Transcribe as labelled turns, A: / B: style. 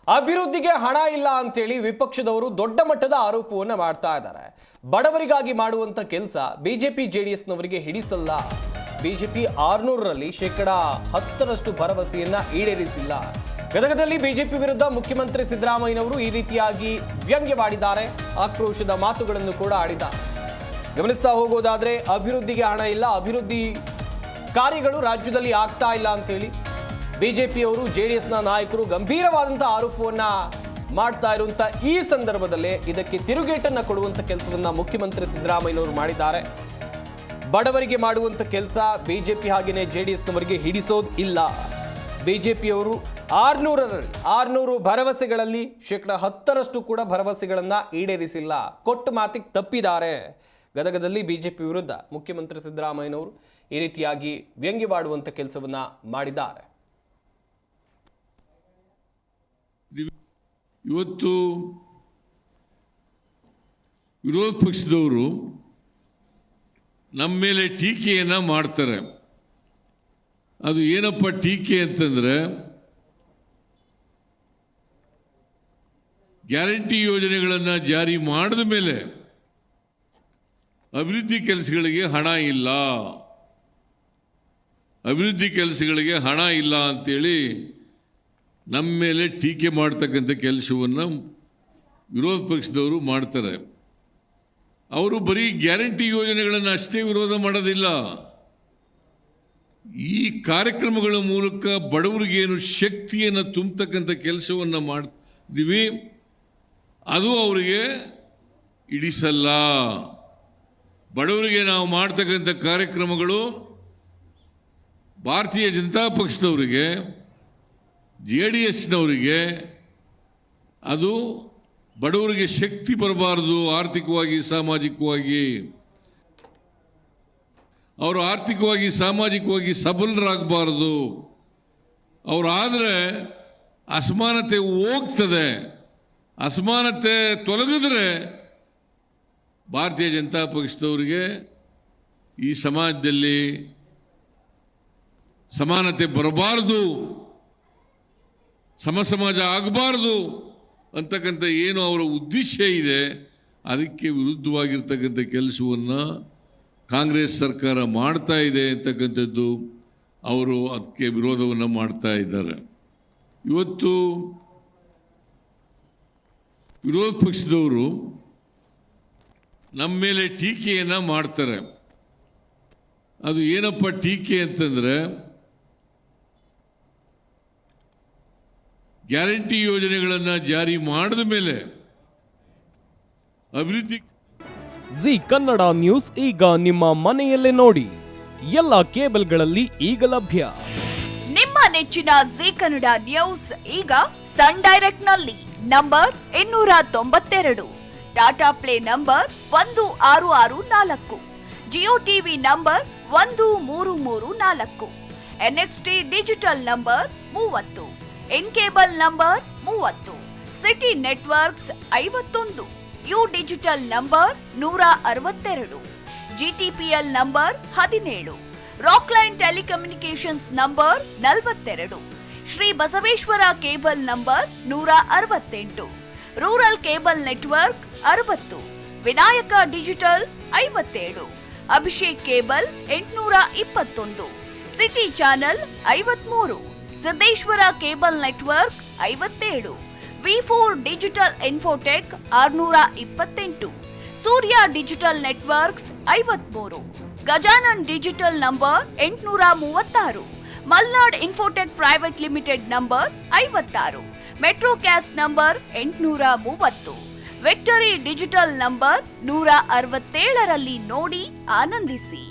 A: ಅಭಿವೃದ್ಧಿಗೆ ಹಣ ಇಲ್ಲ ಅಂತೇಳಿ ವಿಪಕ್ಷದವರು ದೊಡ್ಡ ಮಟ್ಟದ ಆರೋಪವನ್ನು ಮಾಡ್ತಾ ಇದ್ದಾರೆ. ಬಡವರಿಗಾಗಿ ಮಾಡುವಂತ ಕೆಲಸ ಬಿಜೆಪಿ ಜೆಡಿಎಸ್ನವರಿಗೆ ಹಿಡಿಸಲ್ಲ. ಬಿಜೆಪಿ 600ರಲ್ಲಿ 10% ಭರವಸೆಯನ್ನ ಈಡೇರಿಸಿಲ್ಲ. ಗದಗದಲ್ಲಿ ಬಿಜೆಪಿ ವಿರುದ್ಧ ಮುಖ್ಯಮಂತ್ರಿ ಸಿದ್ದರಾಮಯ್ಯನವರು ಈ ರೀತಿಯಾಗಿ ವ್ಯಂಗ್ಯವಾಡಿದ್ದಾರೆ. ಆಕ್ರೋಶದ ಮಾತುಗಳನ್ನು ಕೂಡ ಆಡಿದ್ದಾರೆ. ಗಮನಿಸ್ತಾ ಹೋಗೋದಾದ್ರೆ ಅಭಿವೃದ್ಧಿಗೆ ಹಣ ಇಲ್ಲ, ಅಭಿವೃದ್ಧಿ ಕಾರ್ಯಗಳು ರಾಜ್ಯದಲ್ಲಿ ಆಗ್ತಾ ಇಲ್ಲ ಅಂತೇಳಿ ಬಿಜೆಪಿಯವರು ಜೆಡಿಎಸ್ನ ನಾಯಕರು ಗಂಭೀರವಾದಂತಹ ಆರೋಪವನ್ನ ಮಾಡ್ತಾ ಇರುವಂತ ಈ ಸಂದರ್ಭದಲ್ಲೇ ಇದಕ್ಕೆ ತಿರುಗೇಟನ್ನ ಕೊಡುವಂತ ಕೆಲಸವನ್ನ ಮುಖ್ಯಮಂತ್ರಿ ಸಿದ್ದರಾಮಯ್ಯನವರು ಮಾಡಿದ್ದಾರೆ. ಬಡವರಿಗೆ ಮಾಡುವಂತ ಕೆಲಸ ಬಿಜೆಪಿ ಹಾಗೇನೆ ಜೆಡಿಎಸ್ನವರಿಗೆ ಹಿಡಿಸೋದು ಇಲ್ಲ. ಬಿಜೆಪಿಯವರು 600 ಭರವಸೆಗಳಲ್ಲಿ 10% ಕೂಡ ಭರವಸೆಗಳನ್ನ ಈಡೇರಿಸಿಲ್ಲ. ಕೊಟ್ಟು ಮಾತಿಗೆ ತಪ್ಪಿದ್ದಾರೆ. ಗದಗದಲ್ಲಿ ಬಿಜೆಪಿ ವಿರುದ್ಧ ಮುಖ್ಯಮಂತ್ರಿ ಸಿದ್ದರಾಮಯ್ಯನವರು ಈ ರೀತಿಯಾಗಿ ವ್ಯಂಗ್ಯವಾಡುವಂತ ಕೆಲಸವನ್ನ ಮಾಡಿದ್ದಾರೆ.
B: ಇವತ್ತು ವಿರೋಧ ಪಕ್ಷದವರು ನಮ್ಮ ಮೇಲೆ ಟೀಕೆಯನ್ನು ಮಾಡ್ತಾರೆ. ಅದು ಏನಪ್ಪ ಟೀಕೆ ಅಂತಂದರೆ, ಗ್ಯಾರಂಟಿ ಯೋಜನೆಗಳನ್ನು ಜಾರಿ ಮಾಡಿದ ಮೇಲೆ ಅಭಿವೃದ್ಧಿ ಕೆಲಸಗಳಿಗೆ ಹಣ ಇಲ್ಲ, ಅಭಿವೃದ್ಧಿ ಕೆಲಸಗಳಿಗೆ ಹಣ ಇಲ್ಲ ಅಂತೇಳಿ ನಮ್ಮ ಮೇಲೆ ಟೀಕೆ ಮಾಡ್ತಕ್ಕಂಥ ಕೆಲಸವನ್ನು ವಿರೋಧ ಪಕ್ಷದವರು ಮಾಡ್ತಾರೆ. ಅವರು ಬರೀ ಗ್ಯಾರಂಟಿ ಯೋಜನೆಗಳನ್ನು ಅಷ್ಟೇ ವಿರೋಧ ಮಾಡೋದಿಲ್ಲ. ಈ ಕಾರ್ಯಕ್ರಮಗಳ ಮೂಲಕ ಬಡವರಿಗೇನು ಶಕ್ತಿಯನ್ನು ತುಂಬತಕ್ಕಂಥ ಕೆಲಸವನ್ನು ಮಾಡ್ತೀವಿ, ಅದು ಅವರಿಗೆ ಹಿಡಿಸಲ್ಲ. ಬಡವರಿಗೆ ನಾವು ಮಾಡ್ತಕ್ಕಂಥ ಕಾರ್ಯಕ್ರಮಗಳು ಭಾರತೀಯ ಜನತಾ ಪಕ್ಷದವರಿಗೆ, JDSನವರಿಗೆ ಅದು ಬಡವರಿಗೆ ಶಕ್ತಿ ಬರಬಾರದು. ಆರ್ಥಿಕವಾಗಿ ಸಾಮಾಜಿಕವಾಗಿ ಅವರು ಆರ್ಥಿಕವಾಗಿ ಸಾಮಾಜಿಕವಾಗಿ ಸಬಲರಾಗಬಾರದು. ಅವರಾದರೆ ಅಸಮಾನತೆ ಹೋಗ್ತದೆ. ಅಸಮಾನತೆ ತೊಲಗಿದ್ರೆ ಭಾರತೀಯ ಜನತಾ ಪಕ್ಷದವರಿಗೆ ಈ ಸಮಾಜದಲ್ಲಿ ಸಮಾನತೆ ಬರಬಾರದು, ಸಮಾಜ ಆಗಬಾರ್ದು ಅಂತಕ್ಕಂಥ ಏನು ಅವರ ಉದ್ದೇಶ ಇದೆ, ಅದಕ್ಕೆ ವಿರುದ್ಧವಾಗಿರ್ತಕ್ಕಂಥ ಕೆಲಸವನ್ನು ಕಾಂಗ್ರೆಸ್ ಸರ್ಕಾರ ಮಾಡ್ತಾ ಇದೆ ಅಂತಕ್ಕಂಥದ್ದು ಅವರು ಅದಕ್ಕೆ ವಿರೋಧವನ್ನು ಮಾಡ್ತಾ ಇದ್ದಾರೆ. ಇವತ್ತು ವಿರೋಧ ಪಕ್ಷದವರು ನಮ್ಮ ಮೇಲೆ ಟೀಕೆಯನ್ನು ಮಾಡ್ತಾರೆ. ಅದು ಏನಪ್ಪ ಟೀಕೆ ಅಂತಂದರೆ, ಗ್ಯಾರಂಟಿ ಯೋಜನೆಗಳನ್ನು ಜಾರಿ ಮಾಡಿದ ಮೇಲೆ ಅಭಿವೃದ್ಧಿ.
C: ಜಿ ಕನ್ನಡ ನ್ಯೂಸ್ ಈಗ ನಿಮ್ಮ ಮನೆಯಲ್ಲೇ ನೋಡಿ. ಎಲ್ಲ ಕೇಬಲ್ಗಳಲ್ಲಿ ಈಗ ಲಭ್ಯ.
D: ನಿಮ್ಮ ನೆಚ್ಚಿನ ಜಿ ಕನ್ನಡ ನ್ಯೂಸ್ ಈಗ ಸನ್ ಡೈರೆಕ್ಟ್ ನಲ್ಲಿ number 292, Tata play number 1664, Jio TV number 1334, NXT digital number 30, in cable number 30, city networks 51, U digital number 162, GTPL number 17, Rockline telecommunications number 42, Shri Basaveshwara cable number 168, rural cable network 60, Vinayaka digital 57, Abhishek cable 821, city channel 53, Siddeshwara cable network 57, V4 digital Infotech 628, Surya digital networks 53, Gajanan digital number 836, Malnad Infotech Private Limited number 56, Metrocast number 830, Victory Digital number 167ರಲ್ಲಿ ನೋಡಿ ಆನಂದಿಸಿ.